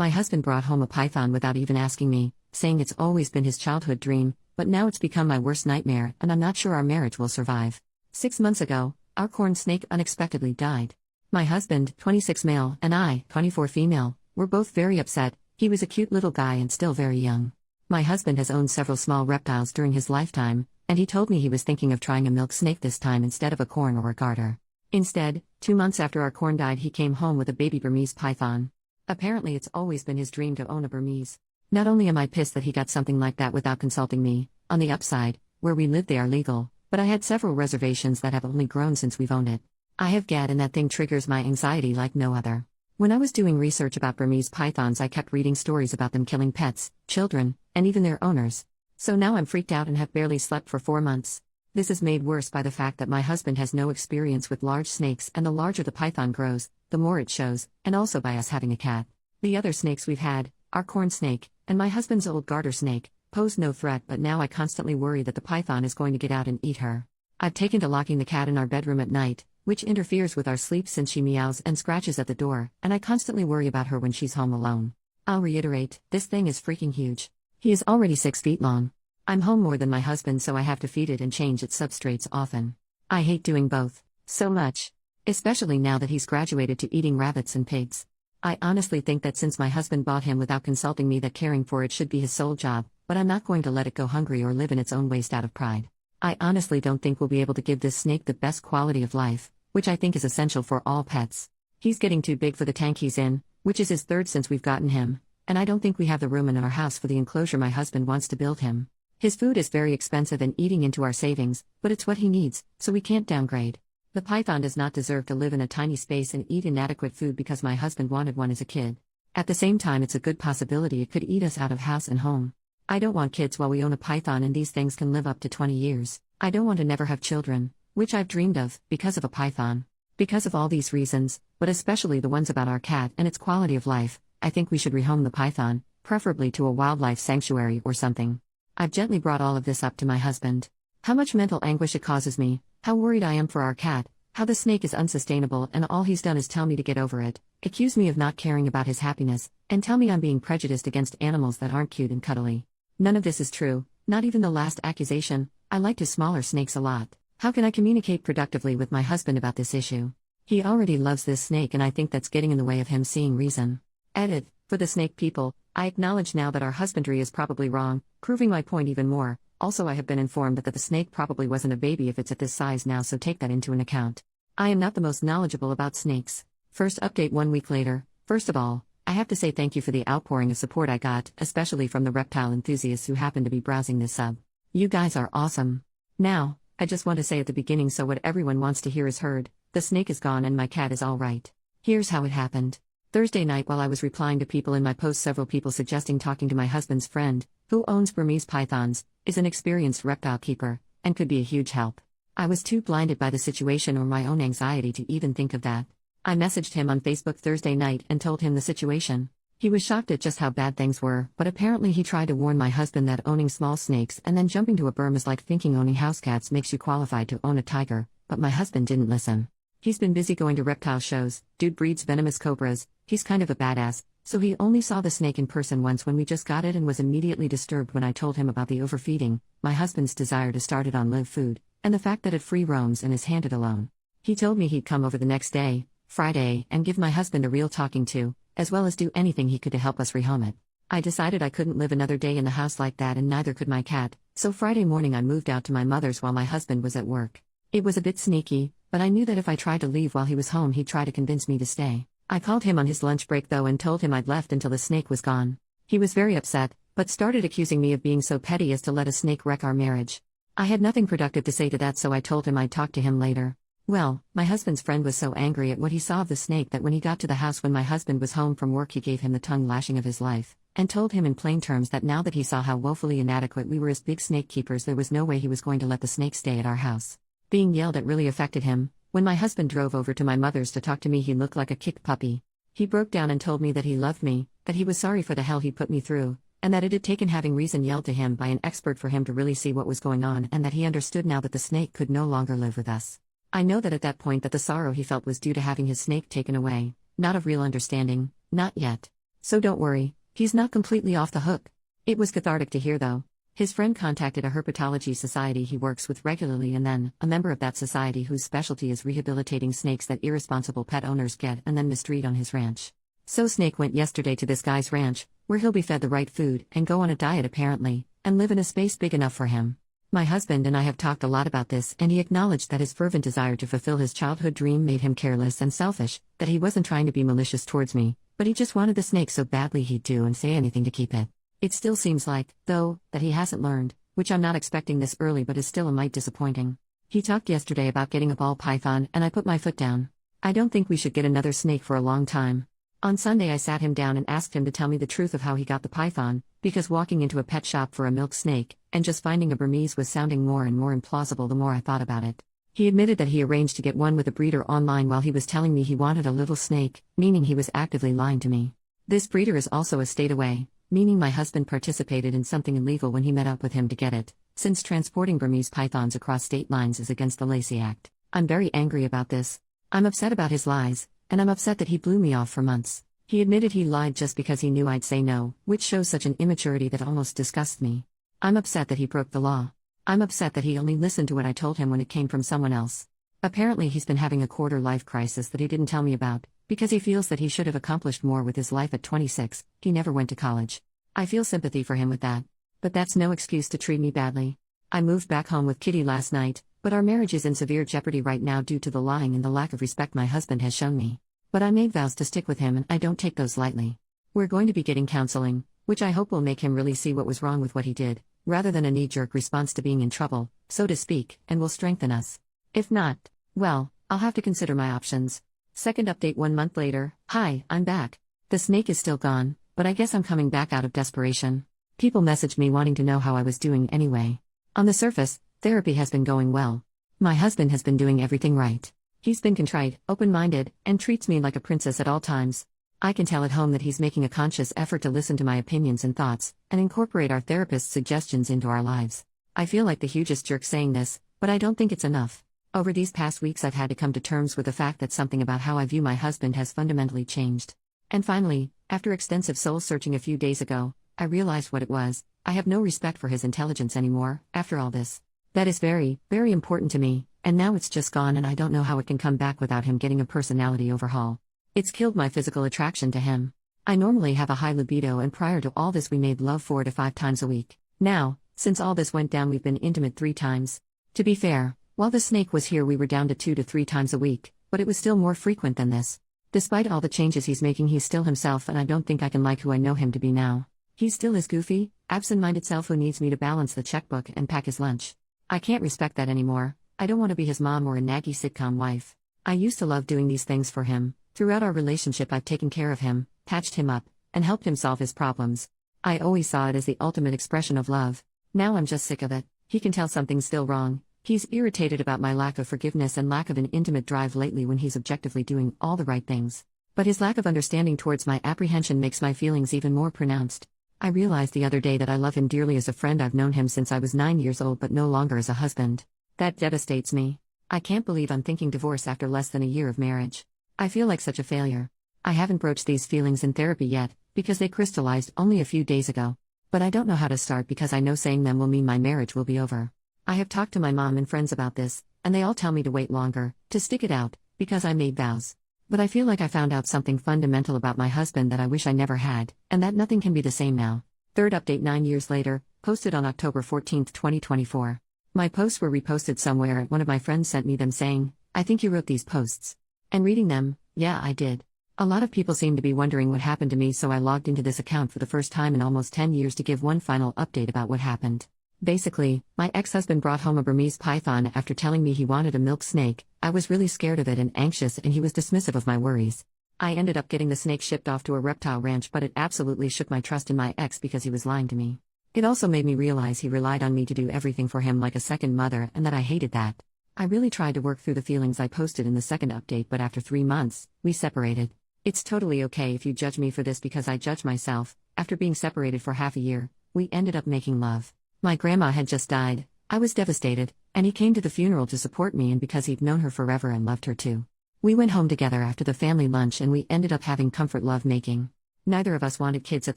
My husband brought home a python without even asking me, saying it's always been his childhood dream, but now it's become my worst nightmare and I'm not sure our marriage will survive. 6 months ago, our corn snake unexpectedly died. My husband, 26 male, and I, 24 female, were both very upset. He was a cute little guy and still very young. My husband has owned several small reptiles during his lifetime, and he told me he was thinking of trying a milk snake this time instead of a corn or a garter. Instead, 2 months after our corn died, he came home with a baby Burmese python. Apparently it's always been his dream to own a Burmese. Not only am I pissed that he got something like that without consulting me, on the upside, where we live they are legal, but I had several reservations that have only grown since we've owned it. I have GAD and that thing triggers my anxiety like no other. When I was doing research about Burmese pythons, I kept reading stories about them killing pets, children, and even their owners. So now I'm freaked out and have barely slept for 4 months. This is made worse by the fact that my husband has no experience with large snakes, and the larger the python grows, the more it shows, and also by us having a cat. The other snakes we've had, our corn snake, and my husband's old garter snake, pose no threat, but now I constantly worry that the python is going to get out and eat her. I've taken to locking the cat in our bedroom at night, which interferes with our sleep since she meows and scratches at the door, and I constantly worry about her when she's home alone. I'll reiterate, this thing is freaking huge. He is already 6 feet long. I'm home more than my husband, so I have to feed it and change its substrates often. I hate doing both so much, especially now that he's graduated to eating rabbits and pigs. I honestly think that since my husband bought him without consulting me, that caring for it should be his sole job, but I'm not going to let it go hungry or live in its own waste out of pride. I honestly don't think we'll be able to give this snake the best quality of life, which I think is essential for all pets. He's getting too big for the tank he's in, which is his third since we've gotten him, and I don't think we have the room in our house for the enclosure my husband wants to build him. His food is very expensive and eating into our savings, but it's what he needs, so we can't downgrade. The python does not deserve to live in a tiny space and eat inadequate food because my husband wanted one as a kid. At the same time, it's a good possibility it could eat us out of house and home. I don't want kids while we own a python, and these things can live up to 20 years. I don't want to never have children, which I've dreamed of, because of a python. Because of all these reasons, but especially the ones about our cat and its quality of life, I think we should rehome the python, preferably to a wildlife sanctuary or something. I've gently brought all of this up to my husband. How much mental anguish it causes me, how worried I am for our cat, how the snake is unsustainable, and all he's done is tell me to get over it, accuse me of not caring about his happiness, and tell me I'm being prejudiced against animals that aren't cute and cuddly. None of this is true, not even the last accusation. I like his smaller snakes a lot. How can I communicate productively with my husband about this issue? He already loves this snake, and I think that's getting in the way of him seeing reason. Edit. For the snake people, I acknowledge now that our husbandry is probably wrong, proving my point even more. Also, I have been informed that the snake probably wasn't a baby if it's at this size now, so take that into an account. I am not the most knowledgeable about snakes. First update 1 week later. First of all, I have to say thank you for the outpouring of support I got, especially from the reptile enthusiasts who happen to be browsing this sub. You guys are awesome. Now, I just want to say at the beginning, so what everyone wants to hear is heard. The snake is gone and my cat is all right. Here's how it happened. Thursday night, while I was replying to people in my post, several people suggesting talking to my husband's friend, who owns Burmese pythons, is an experienced reptile keeper, and could be a huge help. I was too blinded by the situation or my own anxiety to even think of that. I messaged him on Facebook Thursday night and told him the situation. He was shocked at just how bad things were, but apparently he tried to warn my husband that owning small snakes and then jumping to a Burm is like thinking owning house cats makes you qualified to own a tiger, but my husband didn't listen. He's been busy going to reptile shows. Dude breeds venomous cobras. He's kind of a badass, so he only saw the snake in person once when we just got it and was immediately disturbed when I told him about the overfeeding, my husband's desire to start it on live food, and the fact that it free roams and is handed alone. He told me he'd come over the next day, Friday, and give my husband a real talking to, as well as do anything he could to help us rehome it. I decided I couldn't live another day in the house like that, and neither could my cat, so Friday morning I moved out to my mother's while my husband was at work. It was a bit sneaky, but I knew that if I tried to leave while he was home he'd try to convince me to stay. I called him on his lunch break though and told him I'd left until the snake was gone. He was very upset, but started accusing me of being so petty as to let a snake wreck our marriage. I had nothing productive to say to that, so I told him I'd talk to him later. Well, my husband's friend was so angry at what he saw of the snake that when he got to the house when my husband was home from work, he gave him the tongue lashing of his life, and told him in plain terms that now that he saw how woefully inadequate we were as big snake keepers, there was no way he was going to let the snake stay at our house. Being yelled at really affected him. When my husband drove over to my mother's to talk to me, he looked like a kicked puppy. He broke down and told me that he loved me, that he was sorry for the hell he put me through, and that it had taken having reason yelled to him by an expert for him to really see what was going on, and that he understood now that the snake could no longer live with us. I know that at that point that the sorrow he felt was due to having his snake taken away, not of real understanding, not yet. So don't worry, he's not completely off the hook. It was cathartic to hear though. His friend contacted a herpetology society he works with regularly and then, a member of that society whose specialty is rehabilitating snakes that irresponsible pet owners get and then mistreat on his ranch. So Snake went yesterday to this guy's ranch, where he'll be fed the right food and go on a diet apparently, and live in a space big enough for him. My husband and I have talked a lot about this and he acknowledged that his fervent desire to fulfill his childhood dream made him careless and selfish, that he wasn't trying to be malicious towards me, but he just wanted the snake so badly he'd do and say anything to keep it. It still seems like, though, that he hasn't learned, which I'm not expecting this early but is still a mite disappointing. He talked yesterday about getting a ball python and I put my foot down. I don't think we should get another snake for a long time. On Sunday I sat him down and asked him to tell me the truth of how he got the python, because walking into a pet shop for a milk snake, and just finding a Burmese was sounding more and more implausible the more I thought about it. He admitted that he arranged to get one with a breeder online while he was telling me he wanted a little snake, meaning he was actively lying to me. This breeder is also a state away, meaning my husband participated in something illegal when he met up with him to get it, since transporting Burmese pythons across state lines is against the Lacey Act. I'm very angry about this. I'm upset about his lies, and I'm upset that he blew me off for months. He admitted he lied just because he knew I'd say no, which shows such an immaturity that almost disgusts me. I'm upset that he broke the law. I'm upset that he only listened to what I told him when it came from someone else. Apparently he's been having a quarter-life crisis that he didn't tell me about, because he feels that he should have accomplished more with his life at 26, he never went to college. I feel sympathy for him with that. But that's no excuse to treat me badly. I moved back home with Kitty last night, but our marriage is in severe jeopardy right now due to the lying and the lack of respect my husband has shown me. But I made vows to stick with him and I don't take those lightly. We're going to be getting counseling, which I hope will make him really see what was wrong with what he did, rather than a knee-jerk response to being in trouble, so to speak, and will strengthen us. If not, well, I'll have to consider my options. Second update 1 month later. Hi, I'm back. The snake is still gone, but I guess I'm coming back out of desperation. People messaged me wanting to know how I was doing anyway. On the surface, therapy has been going well. My husband has been doing everything right. He's been contrite, open-minded, and treats me like a princess at all times. I can tell at home that he's making a conscious effort to listen to my opinions and thoughts, and incorporate our therapist's suggestions into our lives. I feel like the hugest jerk saying this, but I don't think it's enough. Over these past weeks I've had to come to terms with the fact that something about how I view my husband has fundamentally changed. And finally, after extensive soul-searching a few days ago, I realized what it was. I have no respect for his intelligence anymore, after all this. That is very, very important to me. And now it's just gone and I don't know how it can come back without him getting a personality overhaul. It's killed my physical attraction to him. I normally have a high libido and prior to all this we made love 4 to 5 times a week. Now, since all this went down we've been intimate 3 times. To be fair, while the snake was here we were down to 2 to 3 times a week, but it was still more frequent than this. Despite all the changes he's making he's still himself and I don't think I can like who I know him to be now. He's still his goofy, absent-minded self who needs me to balance the checkbook and pack his lunch. I can't respect that anymore. I don't want to be his mom or a naggy sitcom wife. I used to love doing these things for him. Throughout our relationship I've taken care of him, patched him up, and helped him solve his problems. I always saw it as the ultimate expression of love. Now I'm just sick of it. He can tell something's still wrong. He's irritated about my lack of forgiveness and lack of an intimate drive lately when he's objectively doing all the right things. But his lack of understanding towards my apprehension makes my feelings even more pronounced. I realized the other day that I love him dearly as a friend. I've known him since I was 9 years old but no longer as a husband. That devastates me. I can't believe I'm thinking divorce after less than a year of marriage. I feel like such a failure. I haven't broached these feelings in therapy yet, because they crystallized only a few days ago. But I don't know how to start because I know saying them will mean my marriage will be over. I have talked to my mom and friends about this, and they all tell me to wait longer, to stick it out, because I made vows. But I feel like I found out something fundamental about my husband that I wish I never had, and that nothing can be the same now. Third update 9 years later, posted on October 14, 2024. My posts were reposted somewhere and one of my friends sent me them saying, "I think you wrote these posts." And reading them, yeah, I did. A lot of people seem to be wondering what happened to me, so I logged into this account for the first time in almost 10 years to give one final update about what happened. Basically, my ex-husband brought home a Burmese python after telling me he wanted a milk snake. I was really scared of it and anxious, and he was dismissive of my worries. I ended up getting the snake shipped off to a reptile ranch, but it absolutely shook my trust in my ex because he was lying to me. It also made me realize he relied on me to do everything for him like a second mother, and that I hated that. I really tried to work through the feelings I posted in the second update, but after 3 months, we separated. It's totally okay if you judge me for this because I judge myself. After being separated for half a year, we ended up making love. My grandma had just died. I was devastated, and he came to the funeral to support me, and because he'd known her forever and loved her too. We went home together after the family lunch and we ended up having comfort love making. Neither of us wanted kids at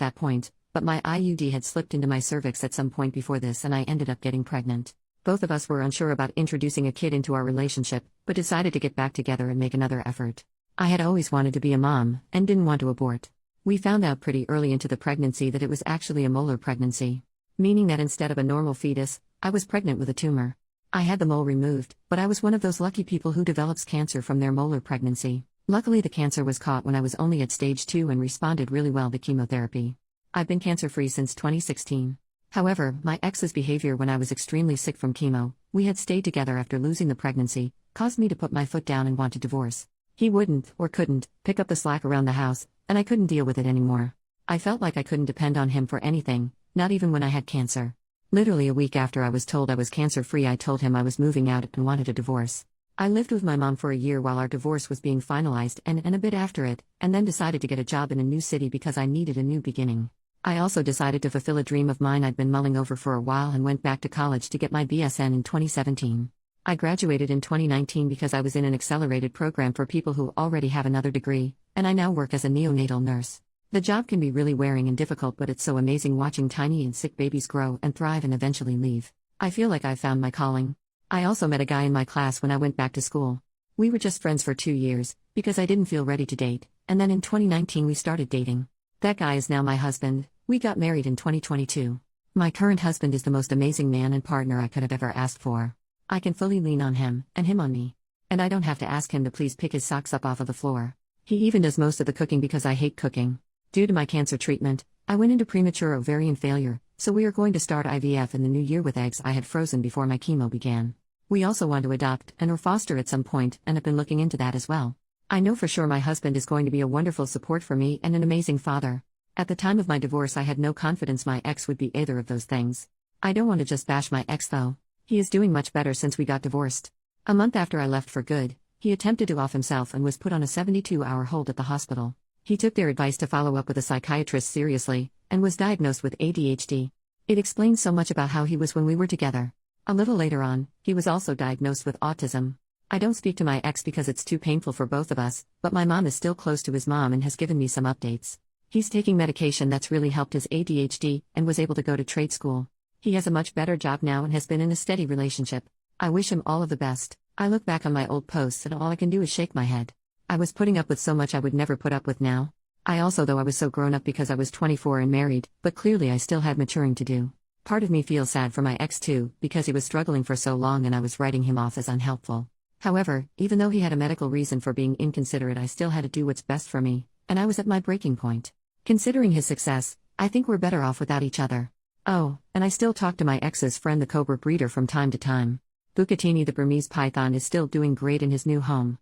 that point, but my IUD had slipped into my cervix at some point before this and I ended up getting pregnant. Both of us were unsure about introducing a kid into our relationship, but decided to get back together and make another effort. I had always wanted to be a mom, and didn't want to abort. We found out pretty early into the pregnancy that it was actually a molar pregnancy. Meaning that instead of a normal fetus, I was pregnant with a tumor. I had the mole removed, but I was one of those lucky people who develops cancer from their molar pregnancy. Luckily the cancer was caught when I was only at stage 2 and responded really well to chemotherapy. I've been cancer-free since 2016. However, my ex's behavior when I was extremely sick from chemo, we had stayed together after losing the pregnancy, caused me to put my foot down and want to divorce. He wouldn't, or couldn't, pick up the slack around the house, and I couldn't deal with it anymore. I felt like I couldn't depend on him for anything, not even when I had cancer. Literally a week after I was told I was cancer-free, I told him I was moving out and wanted a divorce. I lived with my mom for a year while our divorce was being finalized and a bit after it, and then decided to get a job in a new city because I needed a new beginning. I also decided to fulfill a dream of mine I'd been mulling over for a while and went back to college to get my BSN in 2017. I graduated in 2019 because I was in an accelerated program for people who already have another degree, and I now work as a neonatal nurse. The job can be really wearing and difficult, but it's so amazing watching tiny and sick babies grow and thrive and eventually leave. I feel like I've found my calling. I also met a guy in my class when I went back to school. We were just friends for 2 years, because I didn't feel ready to date, and then in 2019 we started dating. That guy is now my husband. We got married in 2022. My current husband is the most amazing man and partner I could have ever asked for. I can fully lean on him, and him on me. And I don't have to ask him to please pick his socks up off of the floor. He even does most of the cooking because I hate cooking. Due to my cancer treatment, I went into premature ovarian failure, so we are going to start IVF in the new year with eggs I had frozen before my chemo began. We also want to adopt and or foster at some point and have been looking into that as well. I know for sure my husband is going to be a wonderful support for me and an amazing father. At the time of my divorce I had no confidence my ex would be either of those things. I don't want to just bash my ex though. He is doing much better since we got divorced. A month after I left for good, he attempted to off himself and was put on a 72-hour hold at the hospital. He took their advice to follow up with a psychiatrist seriously, and was diagnosed with ADHD. It explains so much about how he was when we were together. A little later on, he was also diagnosed with autism. I don't speak to my ex because it's too painful for both of us, but my mom is still close to his mom and has given me some updates. He's taking medication that's really helped his ADHD, and was able to go to trade school. He has a much better job now and has been in a steady relationship. I wish him all of the best. I look back on my old posts and all I can do is shake my head. I was putting up with so much I would never put up with now. I was so grown up because I was 24 and married, but clearly I still had maturing to do. Part of me feels sad for my ex too, because he was struggling for so long and I was writing him off as unhelpful. However, even though he had a medical reason for being inconsiderate, I still had to do what's best for me, and I was at my breaking point. Considering his success, I think we're better off without each other. Oh, and I still talk to my ex's friend the cobra breeder from time to time. Bucatini the Burmese python is still doing great in his new home.